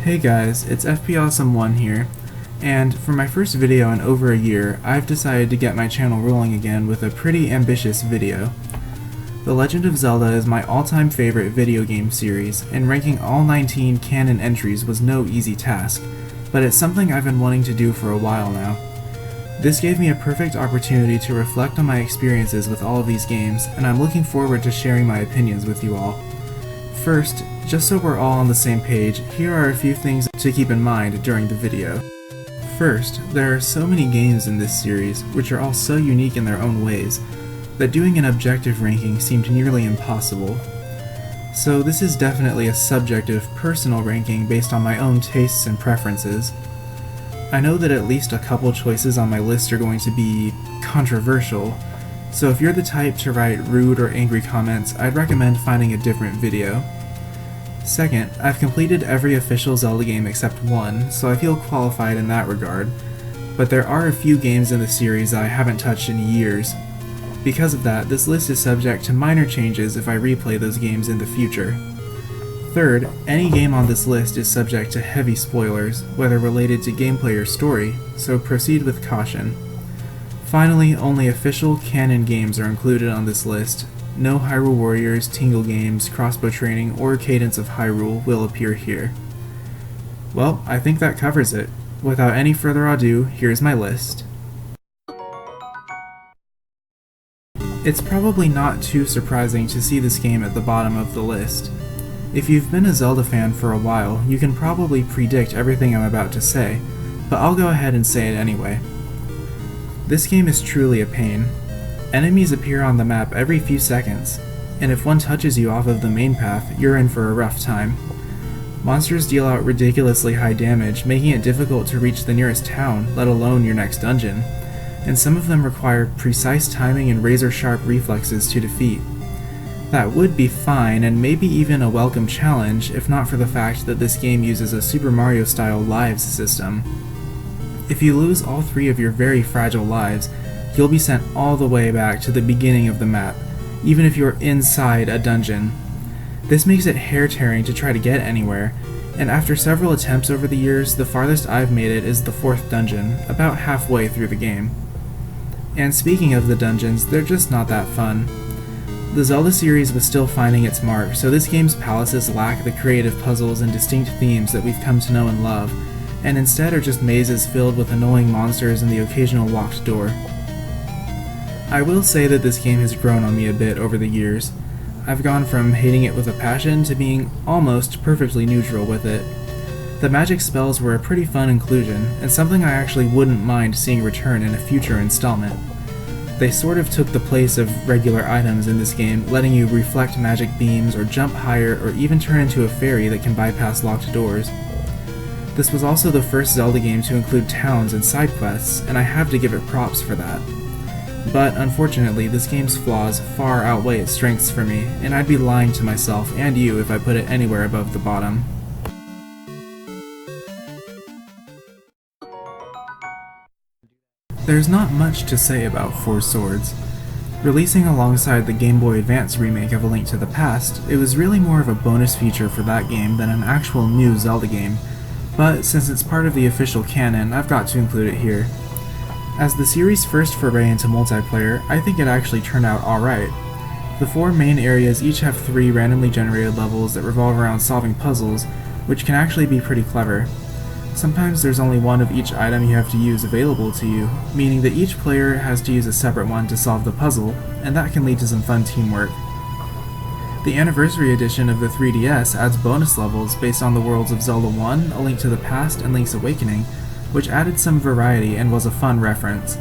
Hey guys, it's FPAwesome1 here, and for my first video in over a year, I've decided to get my channel rolling again with a pretty ambitious video. The Legend of Zelda is my all-time favorite video game series, and ranking all 19 canon entries was no easy task, but it's something I've been wanting to do for a while now. This gave me a perfect opportunity to reflect on my experiences with all of these games, and I'm looking forward to sharing my opinions with you all. First, just so we're all on the same page, here are a few things to keep in mind during the video. First, there are so many games in this series, which are all so unique in their own ways, that doing an objective ranking seemed nearly impossible. So this is definitely a subjective, personal ranking based on my own tastes and preferences. I know that at least a couple choices on my list are going to be controversial, so if you're the type to write rude or angry comments, I'd recommend finding a different video. Second, I've completed every official Zelda game except one, so I feel qualified in that regard, but there are a few games in the series I haven't touched in years. Because of that, this list is subject to minor changes if I replay those games in the future. Third, any game on this list is subject to heavy spoilers, whether related to gameplay or story, so proceed with caution. Finally, only official canon games are included on this list. No Hyrule Warriors, Tingle games, Crossbow Training, or Cadence of Hyrule will appear here. Well, I think that covers it. Without any further ado, here's my list. It's probably not too surprising to see this game at the bottom of the list. If you've been a Zelda fan for a while, you can probably predict everything I'm about to say, but I'll go ahead and say it anyway. This game is truly a pain. Enemies appear on the map every few seconds, and if one touches you off of the main path, you're in for a rough time. Monsters deal out ridiculously high damage, making it difficult to reach the nearest town, let alone your next dungeon, and some of them require precise timing and razor-sharp reflexes to defeat. That would be fine, and maybe even a welcome challenge, if not for the fact that this game uses a Super Mario-style lives system. If you lose all 3 of your very fragile lives, you'll be sent all the way back to the beginning of the map, even if you're inside a dungeon. This makes it hair-tearing to try to get anywhere, and after several attempts over the years, the farthest I've made it is the 4th dungeon, about halfway through the game. And speaking of the dungeons, they're just not that fun. The Zelda series was still finding its mark, so this game's palaces lack the creative puzzles and distinct themes that we've come to know and love, and instead are just mazes filled with annoying monsters and the occasional locked door. I will say that this game has grown on me a bit over the years. I've gone from hating it with a passion to being almost perfectly neutral with it. The magic spells were a pretty fun inclusion, and something I actually wouldn't mind seeing return in a future installment. They sort of took the place of regular items in this game, letting you reflect magic beams or jump higher or even turn into a fairy that can bypass locked doors. This was also the first Zelda game to include towns and side quests, and I have to give it props for that. But unfortunately, this game's flaws far outweigh its strengths for me, and I'd be lying to myself and you if I put it anywhere above the bottom. There's not much to say about Four Swords. Releasing alongside the Game Boy Advance remake of A Link to the Past, it was really more of a bonus feature for that game than an actual new Zelda game, but since it's part of the official canon, I've got to include it here. As the series' first foray into multiplayer, I think it actually turned out alright. The 4 main areas each have 3 randomly generated levels that revolve around solving puzzles, which can actually be pretty clever. Sometimes there's only one of each item you have to use available to you, meaning that each player has to use a separate one to solve the puzzle, and that can lead to some fun teamwork. The Anniversary Edition of the 3DS adds bonus levels based on the worlds of Zelda 1, A Link to the Past, and Link's Awakening, which added some variety and was a fun reference.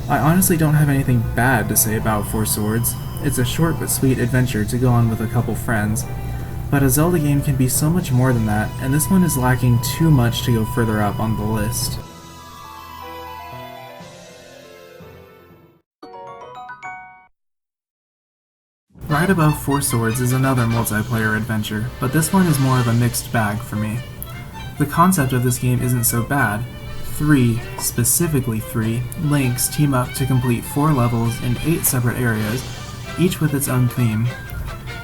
I honestly don't have anything bad to say about Four Swords. It's a short but sweet adventure to go on with a couple friends. But a Zelda game can be so much more than that, and this one is lacking too much to go further up on the list. Right above Four Swords is another multiplayer adventure, but this one is more of a mixed bag for me. The concept of this game isn't so bad. 3, specifically 3, Links team up to complete 4 levels in 8 separate areas, each with its own theme.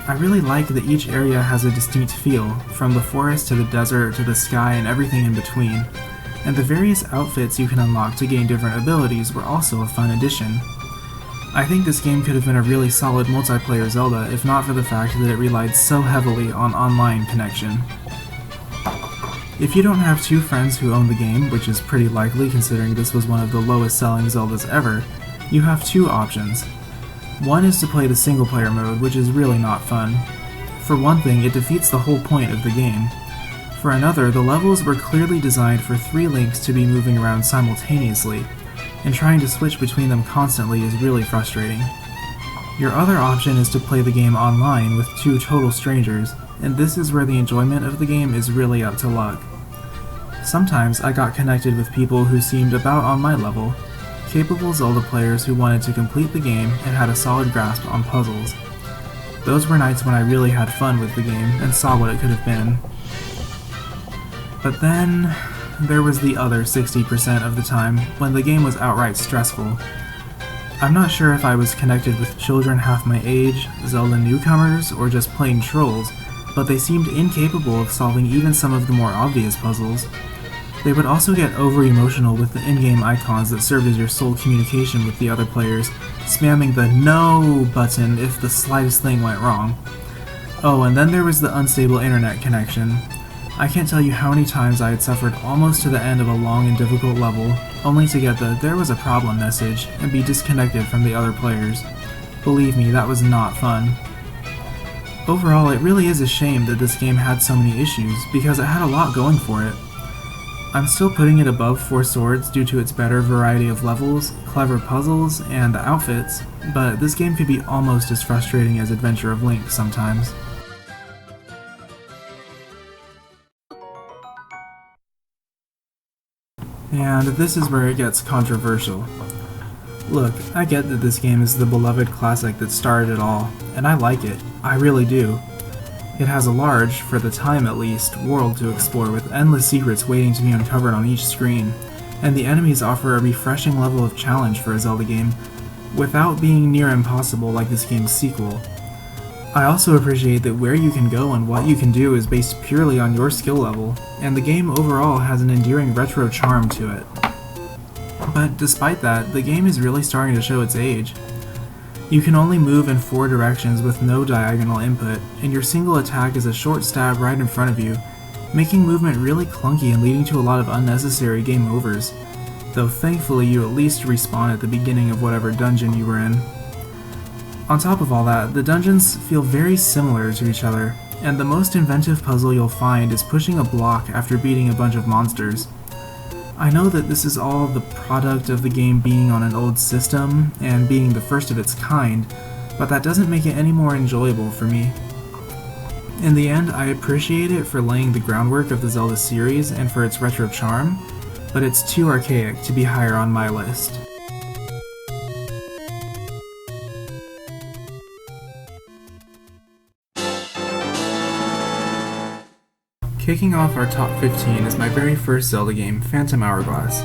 I really like that each area has a distinct feel, from the forest to the desert to the sky and everything in between, and the various outfits you can unlock to gain different abilities were also a fun addition. I think this game could have been a really solid multiplayer Zelda if not for the fact that it relied so heavily on online connection. If you don't have two friends who own the game, which is pretty likely considering this was one of the lowest selling Zeldas ever, you have two options. One is to play the single player mode, which is really not fun. For one thing, it defeats the whole point of the game. For another, the levels were clearly designed for 3 links to be moving around simultaneously, and trying to switch between them constantly is really frustrating. Your other option is to play the game online with 2 total strangers, and this is where the enjoyment of the game is really up to luck. Sometimes I got connected with people who seemed about on my level, capable Zelda players who wanted to complete the game and had a solid grasp on puzzles. Those were nights when I really had fun with the game and saw what it could have been. But then, there was the other 60% of the time when the game was outright stressful. I'm not sure if I was connected with children half my age, Zelda newcomers, or just plain trolls, but they seemed incapable of solving even some of the more obvious puzzles. They would also get over-emotional with the in-game icons that served as your sole communication with the other players, spamming the NO button if the slightest thing went wrong. Oh, and then there was the unstable internet connection. I can't tell you how many times I had suffered almost to the end of a long and difficult level, only to get the "there was a problem" message and be disconnected from the other players. Believe me, that was not fun. Overall, it really is a shame that this game had so many issues, because it had a lot going for it. I'm still putting it above Four Swords due to its better variety of levels, clever puzzles, and the outfits, but this game could be almost as frustrating as Adventure of Link sometimes. And this is where it gets controversial. Look, I get that this game is the beloved classic that started it all, and I like it. I really do. It has a large, for the time at least, world to explore with endless secrets waiting to be uncovered on each screen, and the enemies offer a refreshing level of challenge for a Zelda game, without being near impossible like this game's sequel. I also appreciate that where you can go and what you can do is based purely on your skill level, and the game overall has an endearing retro charm to it. But despite that, the game is really starting to show its age. You can only move in 4 directions with no diagonal input, and your single attack is a short stab right in front of you, making movement really clunky and leading to a lot of unnecessary game overs, though thankfully you at least respawn at the beginning of whatever dungeon you were in. On top of all that, the dungeons feel very similar to each other, and the most inventive puzzle you'll find is pushing a block after beating a bunch of monsters. I know that this is all the product of the game being on an old system and being the first of its kind, but that doesn't make it any more enjoyable for me. In the end, I appreciate it for laying the groundwork of the Zelda series and for its retro charm, but it's too archaic to be higher on my list. Kicking off our top 15 is my very first Zelda game, Phantom Hourglass.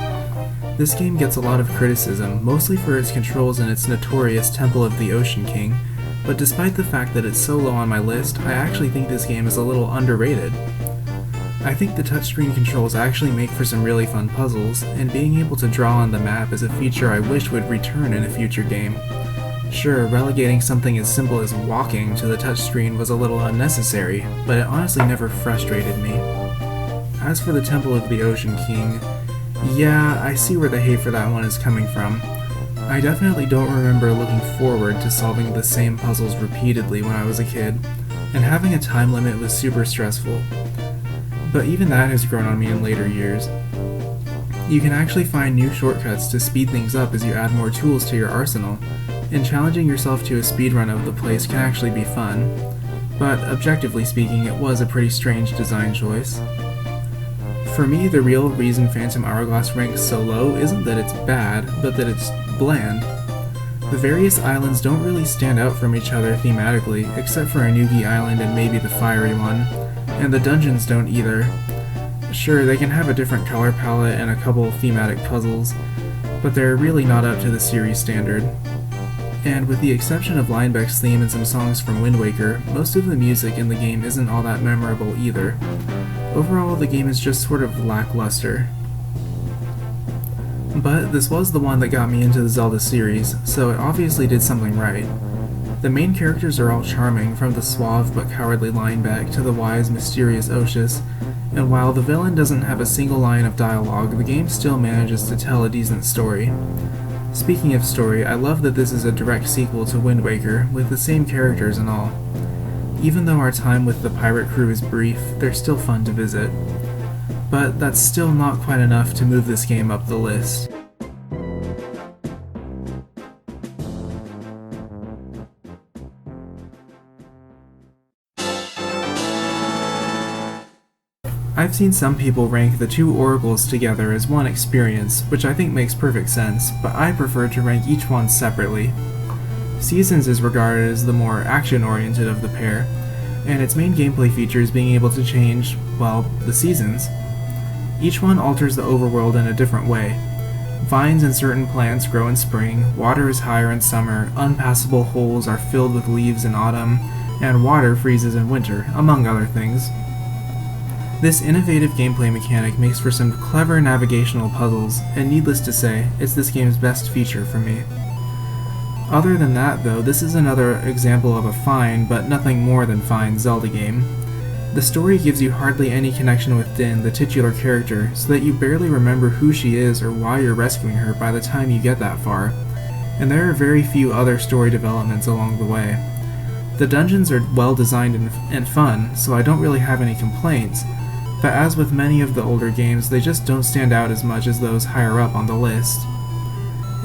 This game gets a lot of criticism, mostly for its controls and its notorious Temple of the Ocean King, but despite the fact that it's so low on my list, I actually think this game is a little underrated. I think the touchscreen controls actually make for some really fun puzzles, and being able to draw on the map is a feature I wish would return in a future game. Sure, relegating something as simple as walking to the touchscreen was a little unnecessary, but it honestly never frustrated me. As for the Temple of the Ocean King, yeah, I see where the hate for that one is coming from. I definitely don't remember looking forward to solving the same puzzles repeatedly when I was a kid, and having a time limit was super stressful. But even that has grown on me in later years. You can actually find new shortcuts to speed things up as you add more tools to your arsenal, and challenging yourself to a speedrun of the place can actually be fun, but objectively speaking it was a pretty strange design choice. For me, the real reason Phantom Hourglass ranks so low isn't that it's bad, but that it's bland. The various islands don't really stand out from each other thematically, except for Anugi Island and maybe the fiery one, and the dungeons don't either. Sure, they can have a different color palette and a couple thematic puzzles, but they're really not up to the series standard. And with the exception of Linebeck's theme and some songs from Wind Waker, most of the music in the game isn't all that memorable either. Overall, the game is just sort of lackluster. But this was the one that got me into the Zelda series, so it obviously did something right. The main characters are all charming, from the suave but cowardly Linebeck to the wise, mysterious Oshus, and while the villain doesn't have a single line of dialogue, the game still manages to tell a decent story. Speaking of story, I love that this is a direct sequel to Wind Waker, with the same characters and all. Even though our time with the pirate crew is brief, they're still fun to visit. But that's still not quite enough to move this game up the list. I've seen some people rank the two oracles together as one experience, which I think makes perfect sense, but I prefer to rank each one separately. Seasons is regarded as the more action-oriented of the pair, and its main gameplay features being able to change, well, the seasons. Each one alters the overworld in a different way. Vines and certain plants grow in spring, water is higher in summer, unpassable holes are filled with leaves in autumn, and water freezes in winter, among other things. This innovative gameplay mechanic makes for some clever navigational puzzles, and needless to say, it's this game's best feature for me. Other than that though, this is another example of a fine, but nothing more than fine, Zelda game. The story gives you hardly any connection with Din, the titular character, so that you barely remember who she is or why you're rescuing her by the time you get that far, and there are very few other story developments along the way. The dungeons are well designed and fun, so I don't really have any complaints, but as with many of the older games, they just don't stand out as much as those higher up on the list.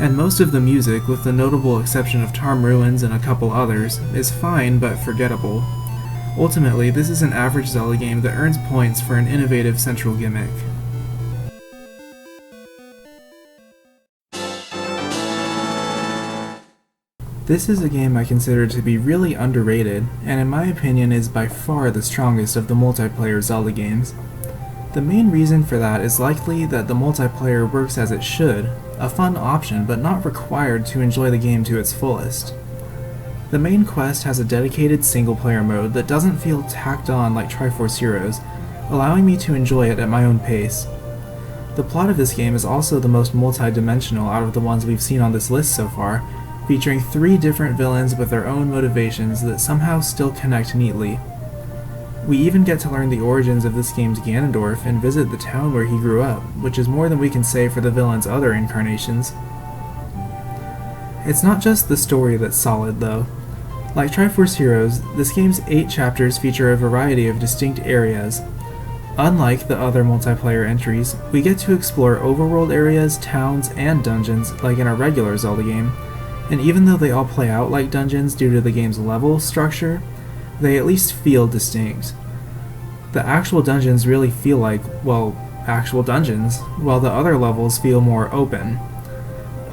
And most of the music, with the notable exception of Tarm Ruins and a couple others, is fine but forgettable. Ultimately, this is an average Zelda game that earns points for an innovative central gimmick. This is a game I consider to be really underrated, and in my opinion is by far the strongest of the multiplayer Zelda games. The main reason for that is likely that the multiplayer works as it should, a fun option but not required to enjoy the game to its fullest. The main quest has a dedicated single-player mode that doesn't feel tacked on like Triforce Heroes, allowing me to enjoy it at my own pace. The plot of this game is also the most multi-dimensional out of the ones we've seen on this list so far, featuring 3 different villains with their own motivations that somehow still connect neatly. We even get to learn the origins of this game's Ganondorf and visit the town where he grew up, which is more than we can say for the villain's other incarnations. It's not just the story that's solid, though. Like Triforce Heroes, this game's 8 chapters feature a variety of distinct areas. Unlike the other multiplayer entries, we get to explore overworld areas, towns, and dungeons like in a regular Zelda game, and even though they all play out like dungeons due to the game's level structure, they at least feel distinct. The actual dungeons really feel like, well, actual dungeons, while the other levels feel more open.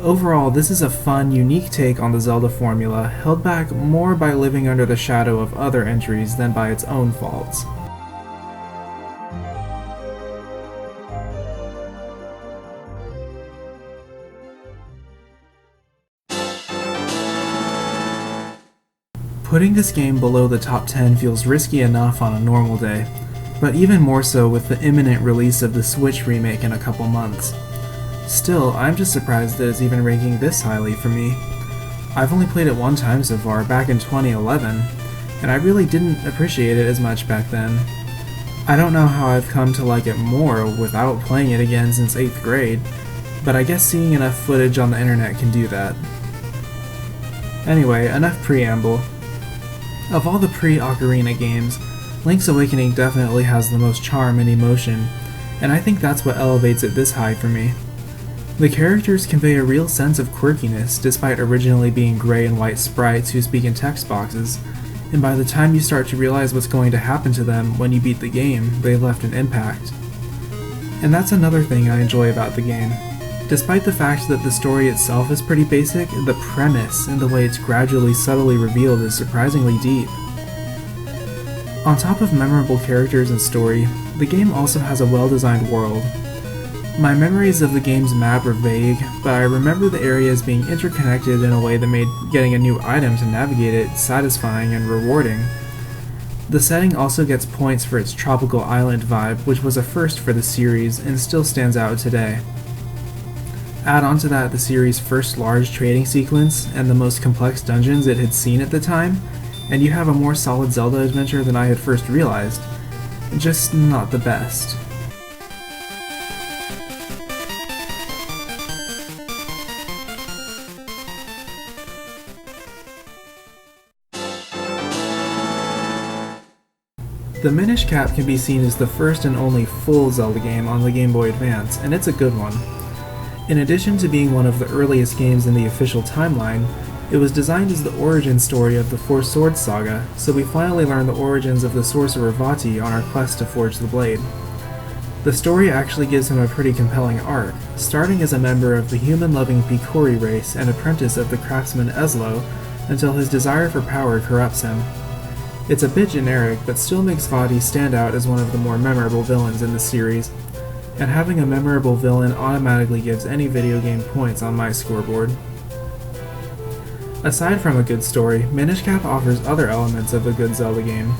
Overall, this is a fun, unique take on the Zelda formula, held back more by living under the shadow of other entries than by its own faults. Putting this game below the top 10 feels risky enough on a normal day, but even more so with the imminent release of the Switch remake in a couple months. Still, I'm just surprised that it's even ranking this highly for me. I've only played it one time so far, back in 2011, and I really didn't appreciate it as much back then. I don't know how I've come to like it more without playing it again since 8th grade, but I guess seeing enough footage on the internet can do that. Anyway, enough preamble. Of all the pre-Ocarina games, Link's Awakening definitely has the most charm and emotion, and I think that's what elevates it this high for me. The characters convey a real sense of quirkiness despite originally being gray and white sprites who speak in text boxes, and by the time you start to realize what's going to happen to them when you beat the game, they've left an impact. And that's another thing I enjoy about the game. Despite the fact that the story itself is pretty basic, the premise and the way it's gradually subtly revealed is surprisingly deep. On top of memorable characters and story, the game also has a well-designed world. My memories of the game's map are vague, but I remember the areas being interconnected in a way that made getting a new item to navigate it satisfying and rewarding. The setting also gets points for its tropical island vibe, which was a first for the series and still stands out today. Add on to that the series' first large trading sequence and the most complex dungeons it had seen at the time, and you have a more solid Zelda adventure than I had first realized. Just not the best. The Minisk Cap can be seen as the first and only full Zelda game on the Game Boy Advance, and it's a good one. In addition to being one of the earliest games in the official timeline, it was designed as the origin story of the Four Swords saga, so we finally learn the origins of the sorcerer Vati on our quest to forge the blade. The story actually gives him a pretty compelling arc, starting as a member of the human-loving Picori race and apprentice of the craftsman Eslo, until his desire for power corrupts him. It's a bit generic, but still makes Vati stand out as one of the more memorable villains in the series, and having a memorable villain automatically gives any video game points on my scoreboard. Aside from a good story, Minisk Cap offers other elements of a good Zelda game.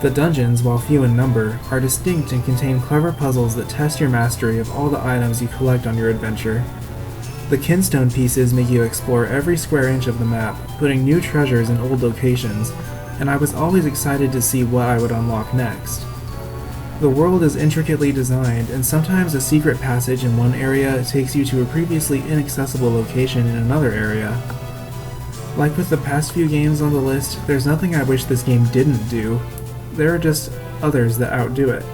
The dungeons, while few in number, are distinct and contain clever puzzles that test your mastery of all the items you collect on your adventure. The kinstone pieces make you explore every square inch of the map, putting new treasures in old locations, and I was always excited to see what I would unlock next. The world is intricately designed, and sometimes a secret passage in one area takes you to a previously inaccessible location in another area. Like with the past few games on the list, there's nothing I wish this game didn't do. There are just others that outdo it.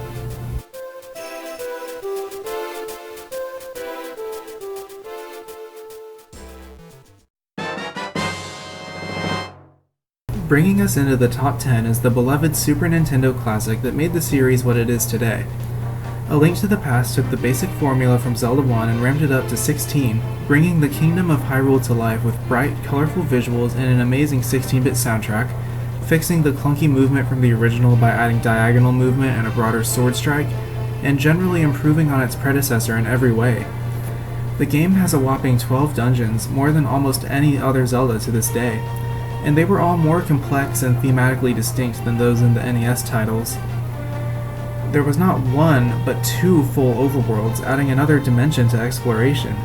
Bringing us into the top 10 is the beloved Super Nintendo classic that made the series what it is today. A Link to the Past took the basic formula from Zelda 1 and ramped it up to 16, bringing the Kingdom of Hyrule to life with bright, colorful visuals and an amazing 16-bit soundtrack, fixing the clunky movement from the original by adding diagonal movement and a broader sword strike, and generally improving on its predecessor in every way. The game has a whopping 12 dungeons, more than almost any other Zelda to this day, and they were all more complex and thematically distinct than those in the NES titles. There was not one, but two full overworlds, adding another dimension to exploration.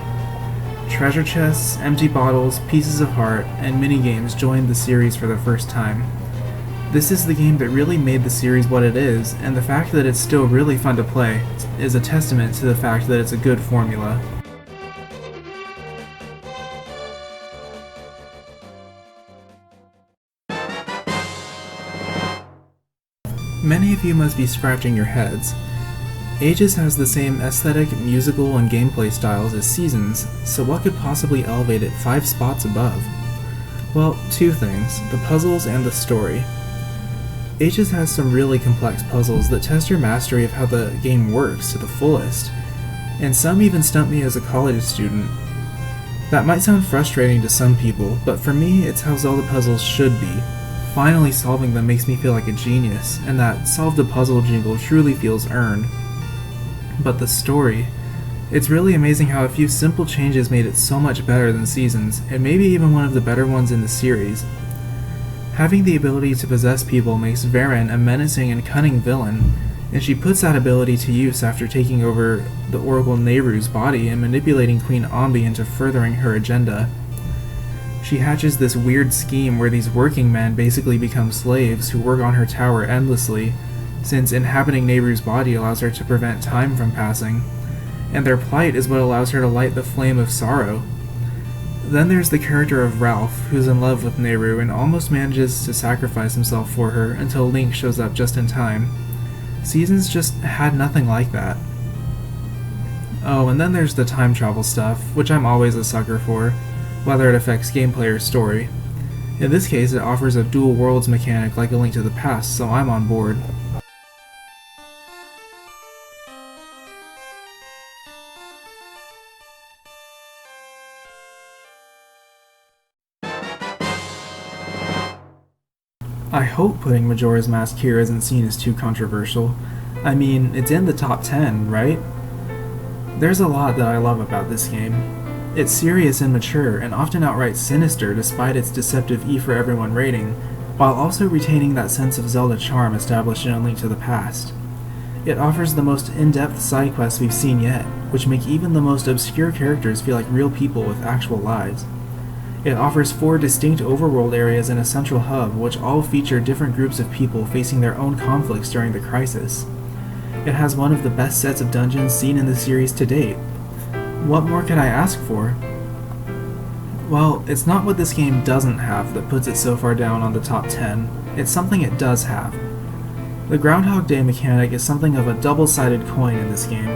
Treasure chests, empty bottles, pieces of heart, and minigames joined the series for the first time. This is the game that really made the series what it is, and the fact that it's still really fun to play is a testament to the fact that it's a good formula. Many of you must be scratching your heads. Ages has the same aesthetic, musical, and gameplay styles as Seasons, so what could possibly elevate it 5 spots above? Well, two things, the puzzles and the story. Ages has some really complex puzzles that test your mastery of how the game works to the fullest, and some even stump me as a college student. That might sound frustrating to some people, but for me it's how Zelda puzzles should be. Finally solving them makes me feel like a genius, and that solve the puzzle jingle truly feels earned. But the story, it's really amazing how a few simple changes made it so much better than Seasons, and maybe even one of the better ones in the series. Having the ability to possess people makes Varen a menacing and cunning villain, and she puts that ability to use after taking over the Oracle Nehru's body and manipulating Queen Ambi into furthering her agenda. She hatches this weird scheme where these working men basically become slaves who work on her tower endlessly, since inhabiting Nehru's body allows her to prevent time from passing, and their plight is what allows her to light the flame of sorrow. Then there's the character of Ralph, who's in love with Nehru and almost manages to sacrifice himself for her until Link shows up just in time. Seasons just had nothing like that. Oh, and then there's the time travel stuff, which I'm always a sucker for, whether it affects gameplay or story. In this case, it offers a dual worlds mechanic like A Link to the Past, so I'm on board. I hope putting Majora's Mask here isn't seen as too controversial. I mean, it's in the top 10, right? There's a lot that I love about this game. It's serious and mature, and often outright sinister despite its deceptive E for Everyone rating, while also retaining that sense of Zelda charm established in A Link to the Past. It offers the most in-depth side quests we've seen yet, which make even the most obscure characters feel like real people with actual lives. It offers 4 distinct overworld areas and a central hub, which all feature different groups of people facing their own conflicts during the crisis. It has one of the best sets of dungeons seen in the series to date. What more could I ask for? Well, it's not what this game doesn't have that puts it so far down on the top 10, it's something it does have. The Groundhog Day mechanic is something of a double-sided coin in this game.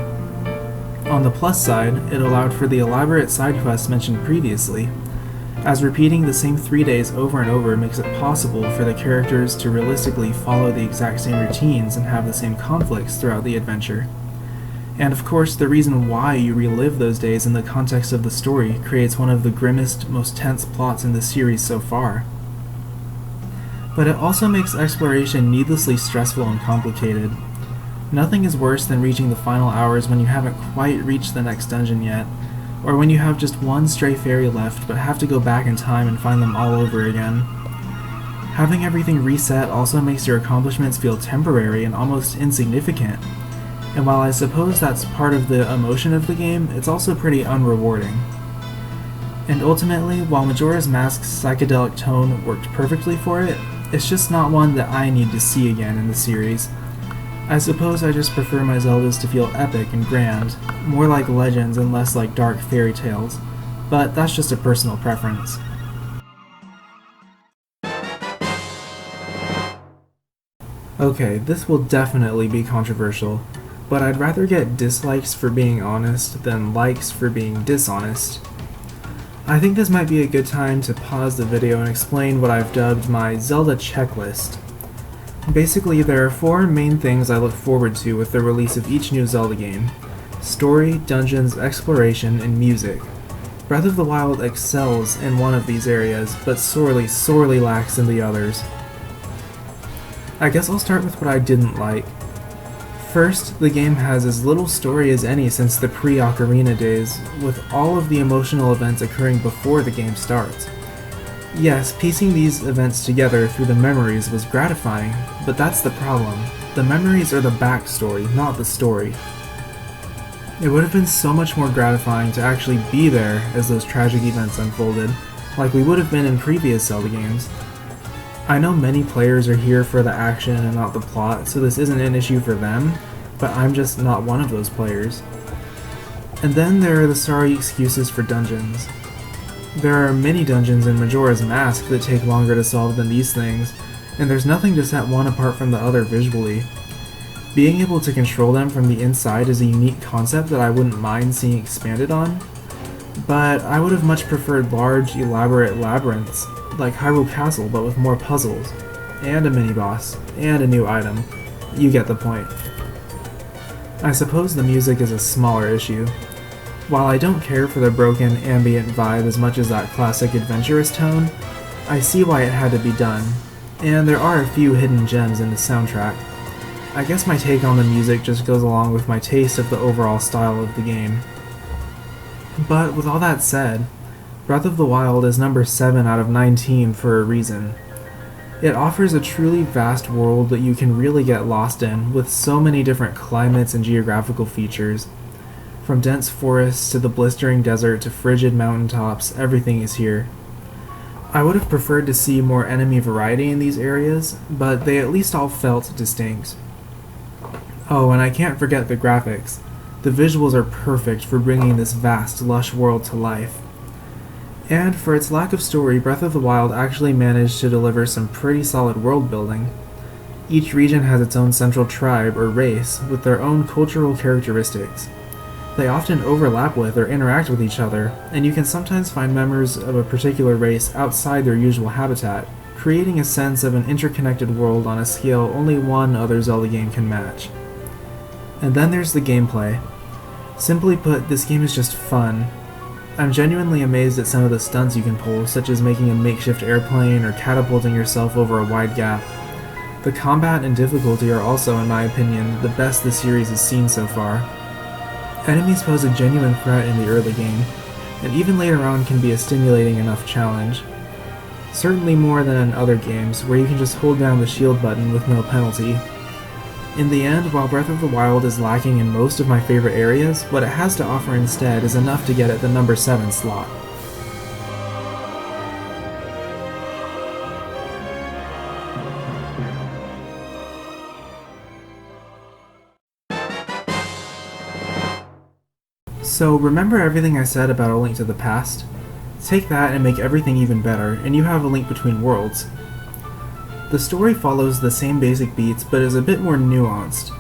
On the plus side, it allowed for the elaborate side quests mentioned previously, as repeating the same 3 days over and over makes it possible for the characters to realistically follow the exact same routines and have the same conflicts throughout the adventure. And of course, the reason why you relive those days in the context of the story creates one of the grimmest, most tense plots in the series so far. But it also makes exploration needlessly stressful and complicated. Nothing is worse than reaching the final hours when you haven't quite reached the next dungeon yet, or when you have just one stray fairy left but have to go back in time and find them all over again. Having everything reset also makes your accomplishments feel temporary and almost insignificant, and while I suppose that's part of the emotion of the game, it's also pretty unrewarding. And ultimately, while Majora's Mask's psychedelic tone worked perfectly for it, it's just not one that I need to see again in the series. I suppose I just prefer my Zeldas to feel epic and grand, more like legends and less like dark fairy tales, but that's just a personal preference. Okay, this will definitely be controversial, but I'd rather get dislikes for being honest than likes for being dishonest. I think this might be a good time to pause the video and explain what I've dubbed my Zelda checklist. Basically, there are 4 main things I look forward to with the release of each new Zelda game: story, dungeons, exploration, and music. Breath of the Wild excels in one of these areas, but sorely lacks in the others. I guess I'll start with what I didn't like. First, the game has as little story as any since the pre-Ocarina days, with all of the emotional events occurring before the game starts. Yes, piecing these events together through the memories was gratifying, but that's the problem. The memories are the backstory, not the story. It would have been so much more gratifying to actually be there as those tragic events unfolded, like we would have been in previous Zelda games. I know many players are here for the action and not the plot, so this isn't an issue for them, but I'm just not one of those players. And then there are the sorry excuses for dungeons. There are many dungeons in Majora's Mask that take longer to solve than these things, and there's nothing to set one apart from the other visually. Being able to control them from the inside is a unique concept that I wouldn't mind seeing expanded on, but I would have much preferred large, elaborate labyrinths, like Hyrule Castle but with more puzzles, and a mini-boss, and a new item. You get the point. I suppose the music is a smaller issue. While I don't care for the broken ambient vibe as much as that classic adventurous tone, I see why it had to be done, and there are a few hidden gems in the soundtrack. I guess my take on the music just goes along with my taste of the overall style of the game. But with all that said, Breath of the Wild is number 7 out of 19 for a reason. It offers a truly vast world that you can really get lost in, with so many different climates and geographical features. From dense forests to the blistering desert to frigid mountaintops, everything is here. I would have preferred to see more enemy variety in these areas, but they at least all felt distinct. Oh, and I can't forget the graphics. The visuals are perfect for bringing this vast, lush world to life. And for its lack of story, Breath of the Wild actually managed to deliver some pretty solid world building. Each region has its own central tribe or race with their own cultural characteristics. They often overlap with or interact with each other, and you can sometimes find members of a particular race outside their usual habitat, creating a sense of an interconnected world on a scale only one other Zelda game can match. And then there's the gameplay. Simply put, this game is just fun. I'm genuinely amazed at some of the stunts you can pull, such as making a makeshift airplane or catapulting yourself over a wide gap. The combat and difficulty are also, in my opinion, the best the series has seen so far. Enemies pose a genuine threat in the early game, and even later on can be a stimulating enough challenge. Certainly more than in other games, where you can just hold down the shield button with no penalty. In the end, while Breath of the Wild is lacking in most of my favorite areas, what it has to offer instead is enough to get it the number 7 slot. So remember everything I said about A Link to the Past? Take that and make everything even better, and you have A Link Between Worlds. The story follows the same basic beats, but is a bit more nuanced.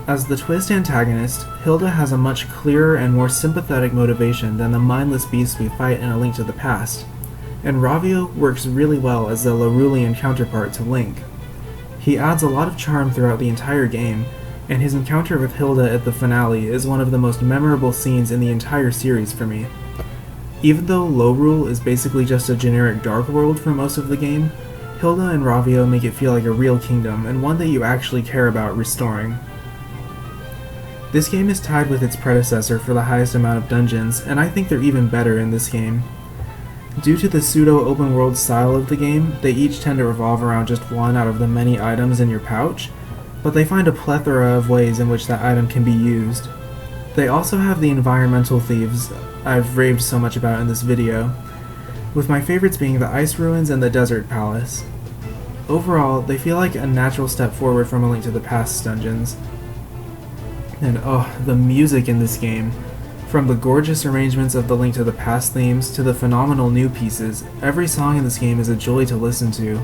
As the twist antagonist, Hilda has a much clearer and more sympathetic motivation than the mindless beasts we fight in A Link to the Past, and Ravio works really well as the Larulian counterpart to Link. He adds a lot of charm throughout the entire game, and his encounter with Hilda at the finale is one of the most memorable scenes in the entire series for me. Even though Lorule is basically just a generic Dark World for most of the game, Hilda and Ravio make it feel like a real kingdom, and one that you actually care about restoring. This game is tied with its predecessor for the highest amount of dungeons, and I think they're even better in this game. Due to the pseudo-open world style of the game, they each tend to revolve around just one out of the many items in your pouch, but they find a plethora of ways in which that item can be used. They also have the environmental thieves I've raved so much about in this video, with my favorites being the Ice Ruins and the Desert Palace. Overall, they feel like a natural step forward from A Link to the Past dungeons. And oh, the music in this game. From the gorgeous arrangements of the Link to the Past themes to the phenomenal new pieces, every song in this game is a joy to listen to.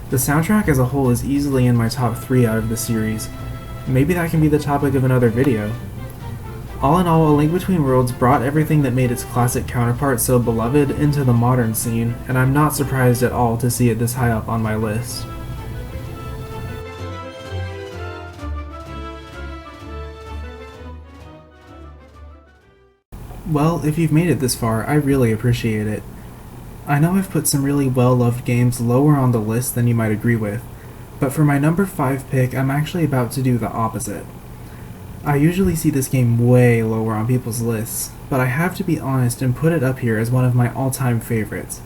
The soundtrack as a whole is easily in my top 3 out of the series. Maybe that can be the topic of another video. All in all, A Link Between Worlds brought everything that made its classic counterpart so beloved into the modern scene, and I'm not surprised at all to see it this high up on my list. Well, if you've made it this far, I really appreciate it. I know I've put some really well-loved games lower on the list than you might agree with, but for my number 5 pick, I'm actually about to do the opposite. I usually see this game way lower on people's lists, but I have to be honest and put it up here as one of my all-time favorites.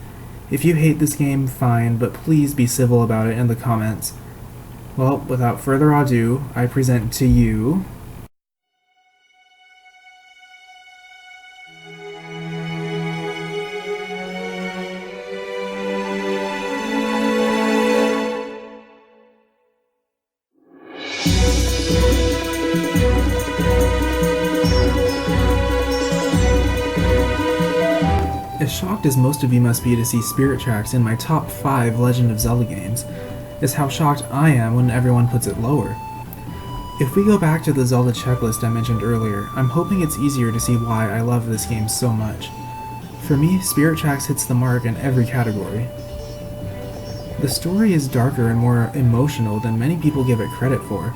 If you hate this game, fine, but please be civil about it in the comments. Well, without further ado, I present to you... As shocked as most of you must be to see Spirit Tracks in my top 5 Legend of Zelda games, is how shocked I am when everyone puts it lower. If we go back to the Zelda checklist I mentioned earlier, I'm hoping it's easier to see why I love this game so much. For me, Spirit Tracks hits the mark in every category. The story is darker and more emotional than many people give it credit for.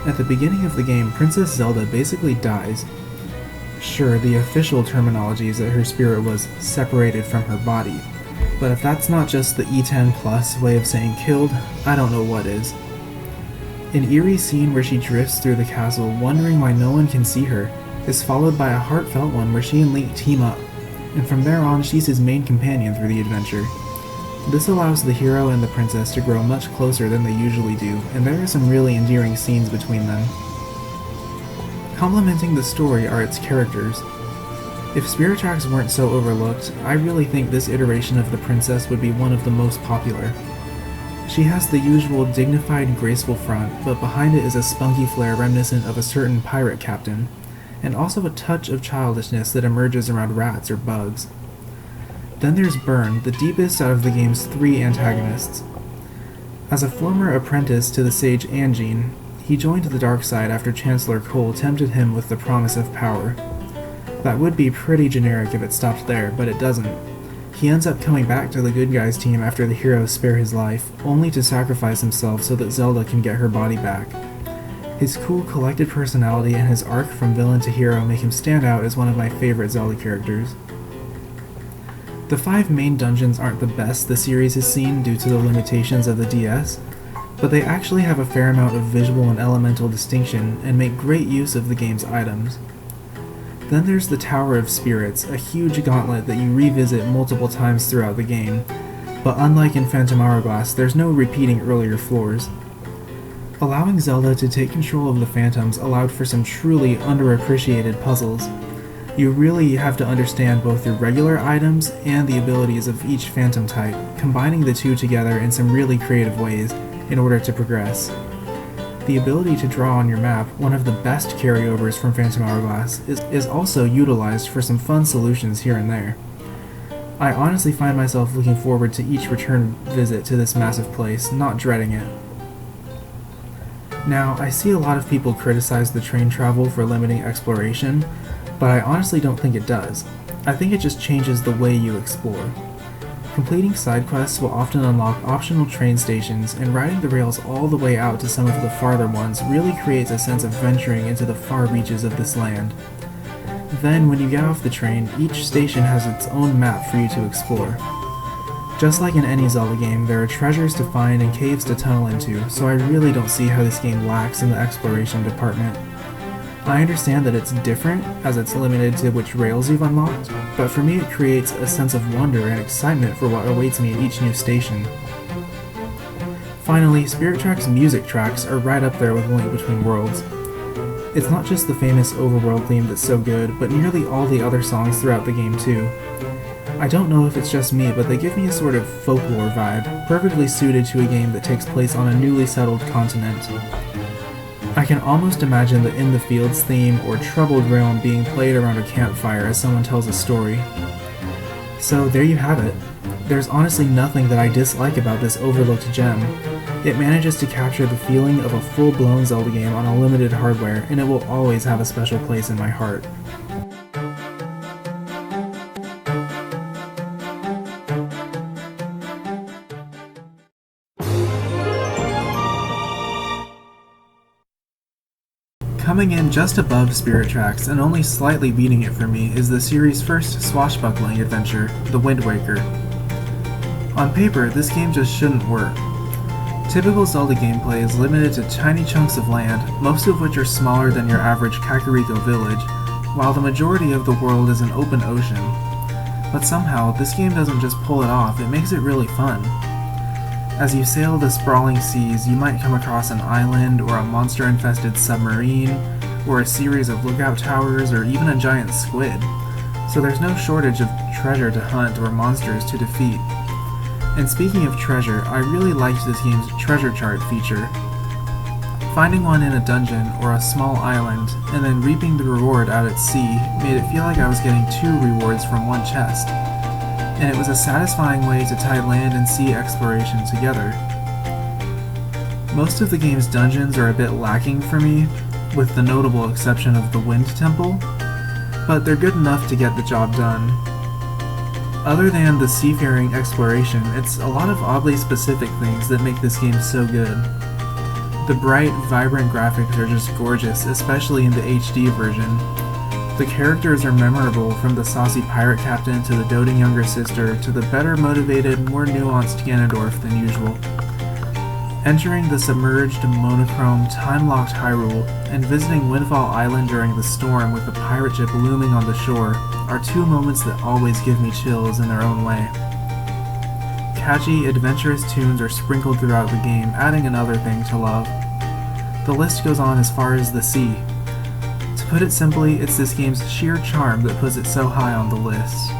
At the beginning of the game, Princess Zelda basically dies. Sure, the official terminology is that her spirit was separated from her body, but if that's not just the E10 plus way of saying killed, I don't know what is. An eerie scene where she drifts through the castle wondering why no one can see her is followed by a heartfelt one where she and Link team up, and from there on she's his main companion through the adventure. This allows the hero and the princess to grow much closer than they usually do, and there are some really endearing scenes between them. Complementing the story are its characters. If Spirit Tracks weren't so overlooked, I really think this iteration of the princess would be one of the most popular. She has the usual dignified, graceful front, but behind it is a spunky flair reminiscent of a certain pirate captain, and also a touch of childishness that emerges around rats or bugs. Then there's Byrne, the deepest out of the game's 3 antagonists. As a former apprentice to the sage Angine, he joined the dark side after Chancellor Cole tempted him with the promise of power. That would be pretty generic if it stopped there, but it doesn't. He ends up coming back to the good guys team after the heroes spare his life, only to sacrifice himself so that Zelda can get her body back. His cool, collected personality and his arc from villain to hero make him stand out as one of my favorite Zelda characters. The 5 main dungeons aren't the best the series has seen due to the limitations of the DS, but they actually have a fair amount of visual and elemental distinction and make great use of the game's items. Then there's the Tower of Spirits, a huge gauntlet that you revisit multiple times throughout the game, but unlike in Phantom Hourglass, there's no repeating earlier floors. Allowing Zelda to take control of the Phantoms allowed for some truly underappreciated puzzles. You really have to understand both the regular items and the abilities of each Phantom type, combining the two together in some really creative ways in order to progress. The ability to draw on your map, one of the best carryovers from Phantom Hourglass, is also utilized for some fun solutions here and there. I honestly find myself looking forward to each return visit to this massive place, not dreading it. Now, I see a lot of people criticize the train travel for limiting exploration, but I honestly don't think it does. I think it just changes the way you explore. Completing side quests will often unlock optional train stations, and riding the rails all the way out to some of the farther ones really creates a sense of venturing into the far reaches of this land. Then, when you get off the train, each station has its own map for you to explore. Just like in any Zelda game, there are treasures to find and caves to tunnel into, so I really don't see how this game lacks in the exploration department. I understand that it's different, as it's limited to which rails you've unlocked, but for me it creates a sense of wonder and excitement for what awaits me at each new station. Finally, Spirit Track's music tracks are right up there with Link Between Worlds. It's not just the famous overworld theme that's so good, but nearly all the other songs throughout the game too. I don't know if it's just me, but they give me a sort of folklore vibe, perfectly suited to a game that takes place on a newly settled continent. I can almost imagine the In the Fields theme or Troubled Realm being played around a campfire as someone tells a story. So there you have it. There's honestly nothing that I dislike about this overlooked gem. It manages to capture the feeling of a full-blown Zelda game on a limited hardware, and it will always have a special place in my heart. Coming in just above Spirit Tracks and only slightly beating it for me is the series' first swashbuckling adventure, The Wind Waker. On paper, this game just shouldn't work. Typical Zelda gameplay is limited to tiny chunks of land, most of which are smaller than your average Kakariko village, while the majority of the world is an open ocean. But somehow, this game doesn't just pull it off, it makes it really fun. As you sail the sprawling seas, you might come across an island or a monster-infested submarine, or a series of lookout towers, or even a giant squid. So there's no shortage of treasure to hunt or monsters to defeat. And speaking of treasure, I really liked this game's treasure chart feature. Finding one in a dungeon or a small island, and then reaping the reward out at sea made it feel like I was getting 2 rewards from one chest. And it was a satisfying way to tie land and sea exploration together. Most of the game's dungeons are a bit lacking for me, with the notable exception of the Wind Temple, but they're good enough to get the job done. Other than the seafaring exploration, it's a lot of oddly specific things that make this game so good. The bright, vibrant graphics are just gorgeous, especially in the HD version. The characters are memorable, from the saucy pirate captain to the doting younger sister to the better motivated, more nuanced Ganondorf than usual. Entering the submerged, monochrome, time-locked Hyrule and visiting Windfall Island during the storm with the pirate ship looming on the shore are 2 moments that always give me chills in their own way. Catchy, adventurous tunes are sprinkled throughout the game, adding another thing to love. The list goes on as far as the sea. To put it simply, it's this game's sheer charm that puts it so high on the list.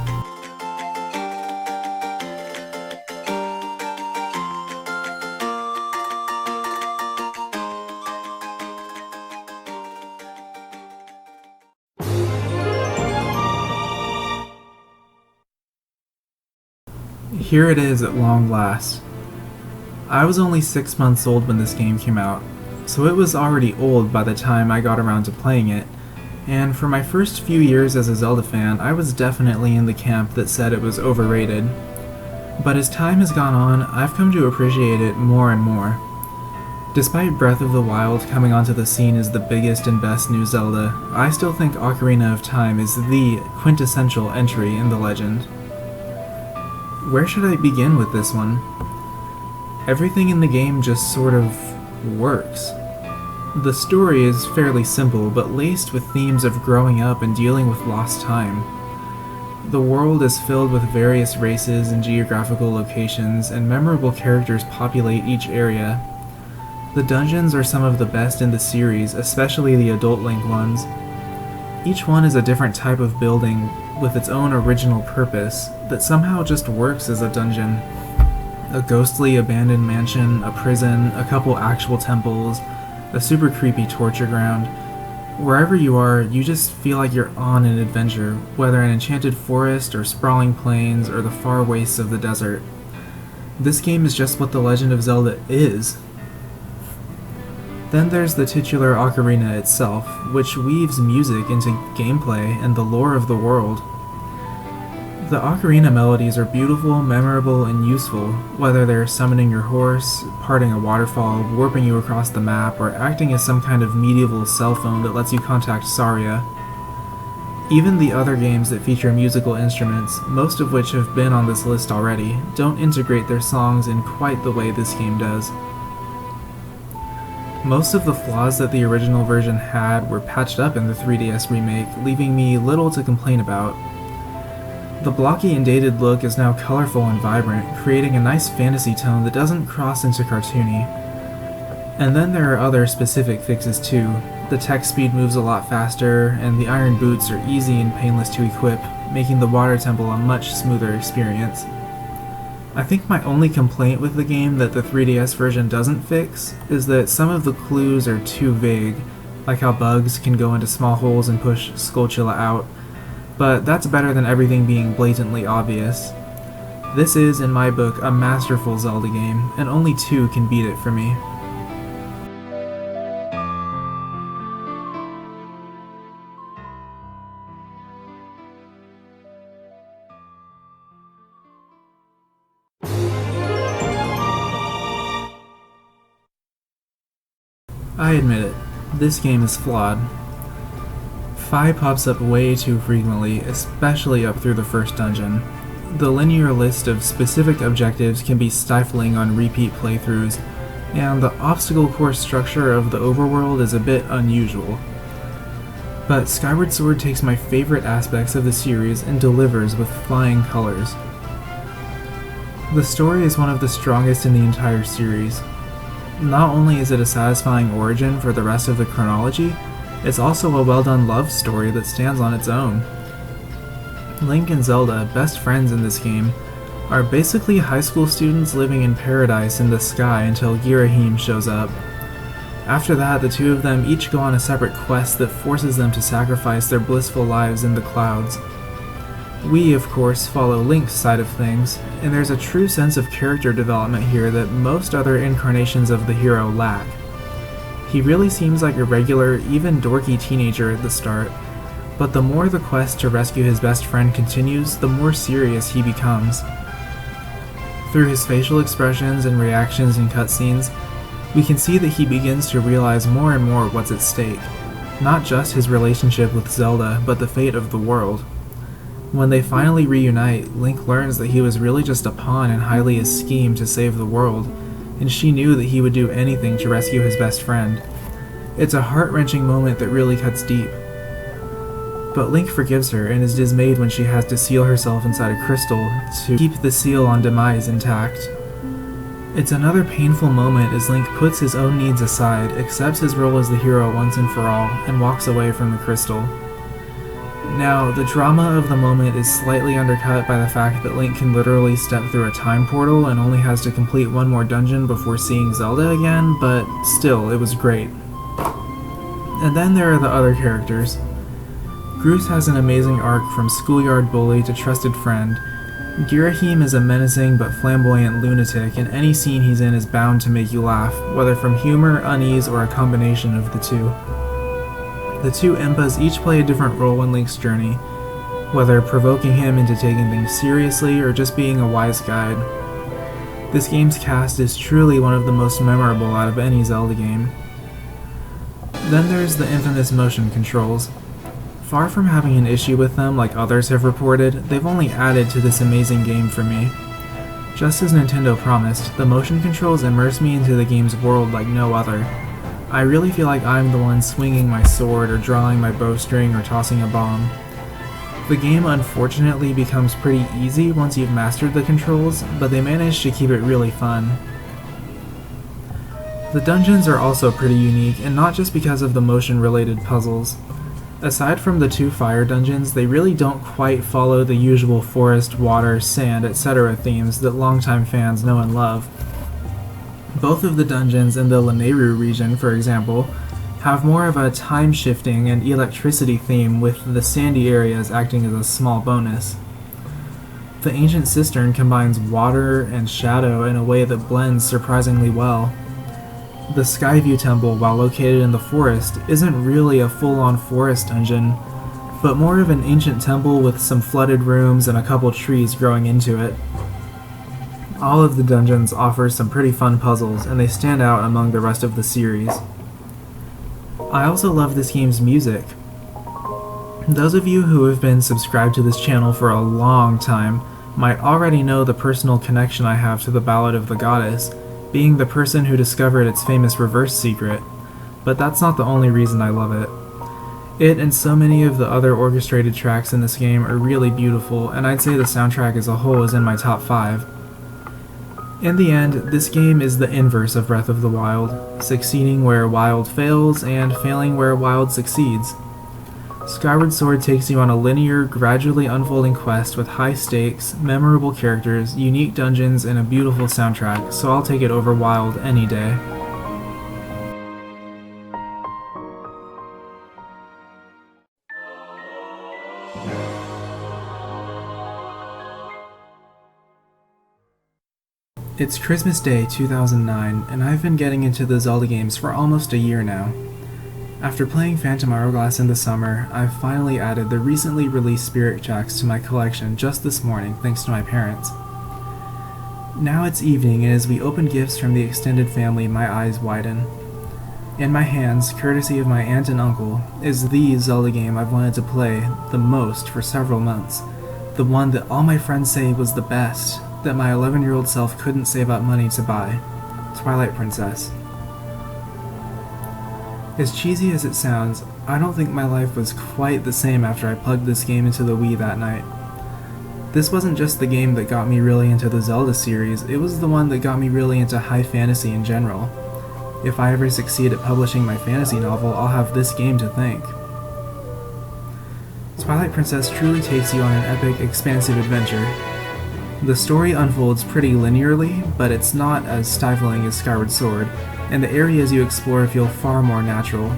Here it is at long last. I was only 6 months old when this game came out, so it was already old by the time I got around to playing it, and for my first few years as a Zelda fan, I was definitely in the camp that said it was overrated. But as time has gone on, I've come to appreciate it more and more. Despite Breath of the Wild coming onto the scene as the biggest and best new Zelda, I still think Ocarina of Time is the quintessential entry in the legend. Where should I begin with this one? Everything in the game just sort of works. The story is fairly simple, but laced with themes of growing up and dealing with lost time. The world is filled with various races and geographical locations, and memorable characters populate each area. The dungeons are some of the best in the series, especially the Adult Link ones. Each one is a different type of building with its own original purpose that somehow just works as a dungeon. A ghostly abandoned mansion, a prison, a couple actual temples, a super creepy torture ground. Wherever you are, you just feel like you're on an adventure, whether an enchanted forest or sprawling plains or the far wastes of the desert. This game is just what The Legend of Zelda is. Then there's the titular ocarina itself, which weaves music into gameplay and the lore of the world. The ocarina melodies are beautiful, memorable, and useful, whether they're summoning your horse, parting a waterfall, warping you across the map, or acting as some kind of medieval cell phone that lets you contact Saria. Even the other games that feature musical instruments, most of which have been on this list already, don't integrate their songs in quite the way this game does. Most of the flaws that the original version had were patched up in the 3DS remake, leaving me little to complain about. The blocky and dated look is now colorful and vibrant, creating a nice fantasy tone that doesn't cross into cartoony. And then there are other specific fixes too. The text speed moves a lot faster, and the iron boots are easy and painless to equip, making the water temple a much smoother experience. I think my only complaint with the game that the 3DS version doesn't fix is that some of the clues are too vague, like how bugs can go into small holes and push Skulltula out, but that's better than everything being blatantly obvious. This is, in my book, a masterful Zelda game, and only 2 can beat it for me. I admit it, this game is flawed. Fi pops up way too frequently, especially up through the first dungeon. The linear list of specific objectives can be stifling on repeat playthroughs, and the obstacle course structure of the overworld is a bit unusual. But Skyward Sword takes my favorite aspects of the series and delivers with flying colors. The story is one of the strongest in the entire series. Not only is it a satisfying origin for the rest of the chronology, it's also a well-done love story that stands on its own. Link and Zelda, best friends in this game, are basically high school students living in paradise in the sky until Girahim shows up. After that, the two of them each go on a separate quest that forces them to sacrifice their blissful lives in the clouds. We, of course, follow Link's side of things, and there's a true sense of character development here that most other incarnations of the hero lack. He really seems like a regular, even dorky teenager at the start, but the more the quest to rescue his best friend continues, the more serious he becomes. Through his facial expressions and reactions in cutscenes, we can see that he begins to realize more and more what's at stake, not just his relationship with Zelda, but the fate of the world. When they finally reunite, Link learns that he was really just a pawn in Hylia's scheme to save the world, and she knew that he would do anything to rescue his best friend. It's a heart-wrenching moment that really cuts deep. But Link forgives her and is dismayed when she has to seal herself inside a crystal to keep the seal on demise intact. It's another painful moment as Link puts his own needs aside, accepts his role as the hero once and for all, and walks away from the crystal. Now, the drama of the moment is slightly undercut by the fact that Link can literally step through a time portal and only has to complete one more dungeon before seeing Zelda again, but still, it was great. And then there are the other characters. Groose has an amazing arc from schoolyard bully to trusted friend. Girahim is a menacing but flamboyant lunatic, and any scene he's in is bound to make you laugh, whether from humor, unease, or a combination of the two. The two Impas each play a different role in Link's journey, whether provoking him into taking things seriously or just being a wise guide. This game's cast is truly one of the most memorable out of any Zelda game. Then there's the infamous motion controls. Far from having an issue with them like others have reported, they've only added to this amazing game for me. Just as Nintendo promised, the motion controls immerse me into the game's world like no other. I really feel like I'm the one swinging my sword or drawing my bowstring or tossing a bomb. The game unfortunately becomes pretty easy once you've mastered the controls, but they manage to keep it really fun. The dungeons are also pretty unique, and not just because of the motion-related puzzles. Aside from the 2 fire dungeons, they really don't quite follow the usual forest, water, sand, etc. themes that longtime fans know and love. Both of the dungeons in the Lanayru region, for example, have more of a time-shifting and electricity theme, with the sandy areas acting as a small bonus. The ancient cistern combines water and shadow in a way that blends surprisingly well. The Skyview Temple, while located in the forest, isn't really a full-on forest dungeon, but more of an ancient temple with some flooded rooms and a couple trees growing into it. All of the dungeons offer some pretty fun puzzles, and they stand out among the rest of the series. I also love this game's music. Those of you who have been subscribed to this channel for a long time might already know the personal connection I have to the Ballad of the Goddess, being the person who discovered its famous reverse secret, but that's not the only reason I love it. It and so many of the other orchestrated tracks in this game are really beautiful, and I'd say the soundtrack as a whole is in my top 5. In the end, this game is the inverse of Breath of the Wild, succeeding where Wild fails and failing where Wild succeeds. Skyward Sword takes you on a linear, gradually unfolding quest with high stakes, memorable characters, unique dungeons, and a beautiful soundtrack, so I'll take it over Wild any day. It's Christmas Day 2009, and I've been getting into the Zelda games for almost a year now. After playing Phantom Hourglass in the summer, I've finally added the recently released Spirit Tracks to my collection just this morning thanks to my parents. Now it's evening, and as we open gifts from the extended family, my eyes widen. In my hands, courtesy of my aunt and uncle, is the Zelda game I've wanted to play the most for several months, the one that all my friends say was the best, that my 11-year-old self couldn't save up money to buy, Twilight Princess. As cheesy as it sounds, I don't think my life was quite the same after I plugged this game into the Wii that night. This wasn't just the game that got me really into the Zelda series, it was the one that got me really into high fantasy in general. If I ever succeed at publishing my fantasy novel, I'll have this game to thank. Twilight Princess truly takes you on an epic, expansive adventure. The story unfolds pretty linearly, but it's not as stifling as Skyward Sword, and the areas you explore feel far more natural.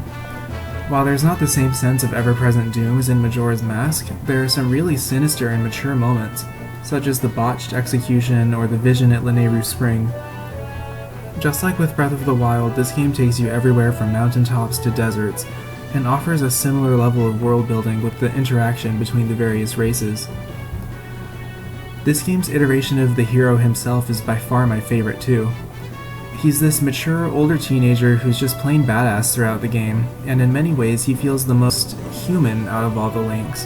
While there's not the same sense of ever-present doom as in Majora's Mask, there are some really sinister and mature moments, such as the botched execution or the vision at Lanayru Spring. Just like with Breath of the Wild, this game takes you everywhere from mountaintops to deserts, and offers a similar level of world building with the interaction between the various races. This game's iteration of the hero himself is by far my favorite too. He's this mature, older teenager who's just plain badass throughout the game, and in many ways he feels the most human out of all the Links.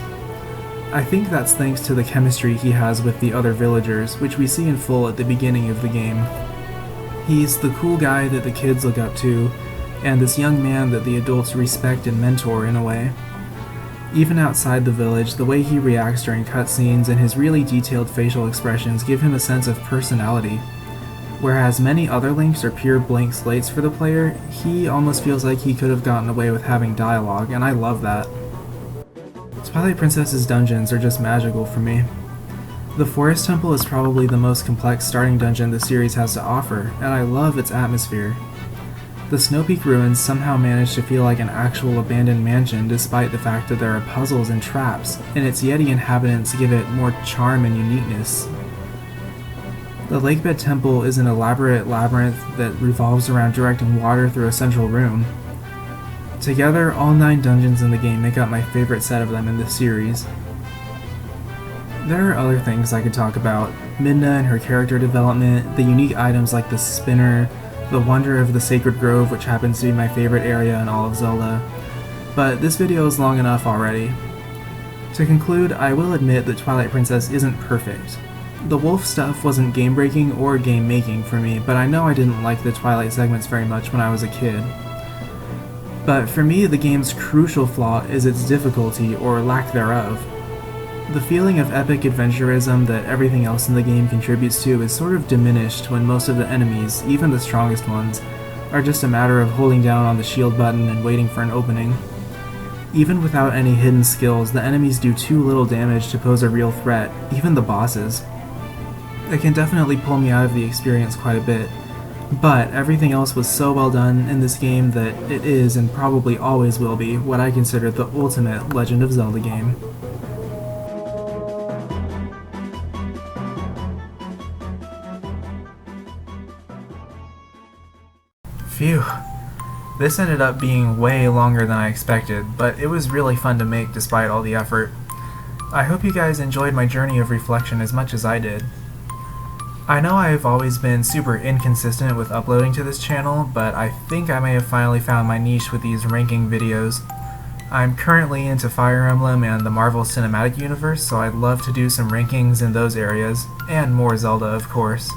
I think that's thanks to the chemistry he has with the other villagers, which we see in full at the beginning of the game. He's the cool guy that the kids look up to, and this young man that the adults respect and mentor in a way. Even outside the village, the way he reacts during cutscenes and his really detailed facial expressions give him a sense of personality. Whereas many other Links are pure blank slates for the player, he almost feels like he could have gotten away with having dialogue, and I love that. Twilight Princess's dungeons are just magical for me. The Forest Temple is probably the most complex starting dungeon the series has to offer, and I love its atmosphere. The Snow Peak ruins somehow manage to feel like an actual abandoned mansion despite the fact that there are puzzles and traps, and its Yeti inhabitants give it more charm and uniqueness. The Lakebed Temple is an elaborate labyrinth that revolves around directing water through a central room. Together, all 9 dungeons in the game make up my favorite set of them in this series. There are other things I could talk about: Midna and her character development, the unique items like the spinner, the wonder of the Sacred Grove, which happens to be my favorite area in all of Zelda, but this video is long enough already. To conclude, I will admit that Twilight Princess isn't perfect. The wolf stuff wasn't game-breaking or game-making for me, but I know I didn't like the Twilight segments very much when I was a kid. But for me, the game's crucial flaw is its difficulty or lack thereof. The feeling of epic adventurism that everything else in the game contributes to is sort of diminished when most of the enemies, even the strongest ones, are just a matter of holding down on the shield button and waiting for an opening. Even without any hidden skills, the enemies do too little damage to pose a real threat, even the bosses. It can definitely pull me out of the experience quite a bit, but everything else was so well done in this game that it is, and probably always will be, what I consider the ultimate Legend of Zelda game. Phew. This ended up being way longer than I expected, but it was really fun to make despite all the effort. I hope you guys enjoyed my journey of reflection as much as I did. I know I've always been super inconsistent with uploading to this channel, but I think I may have finally found my niche with these ranking videos. I'm currently into Fire Emblem and the Marvel Cinematic Universe, so I'd love to do some rankings in those areas, and more Zelda, of course.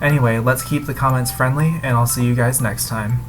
Anyway, let's keep the comments friendly, and I'll see you guys next time.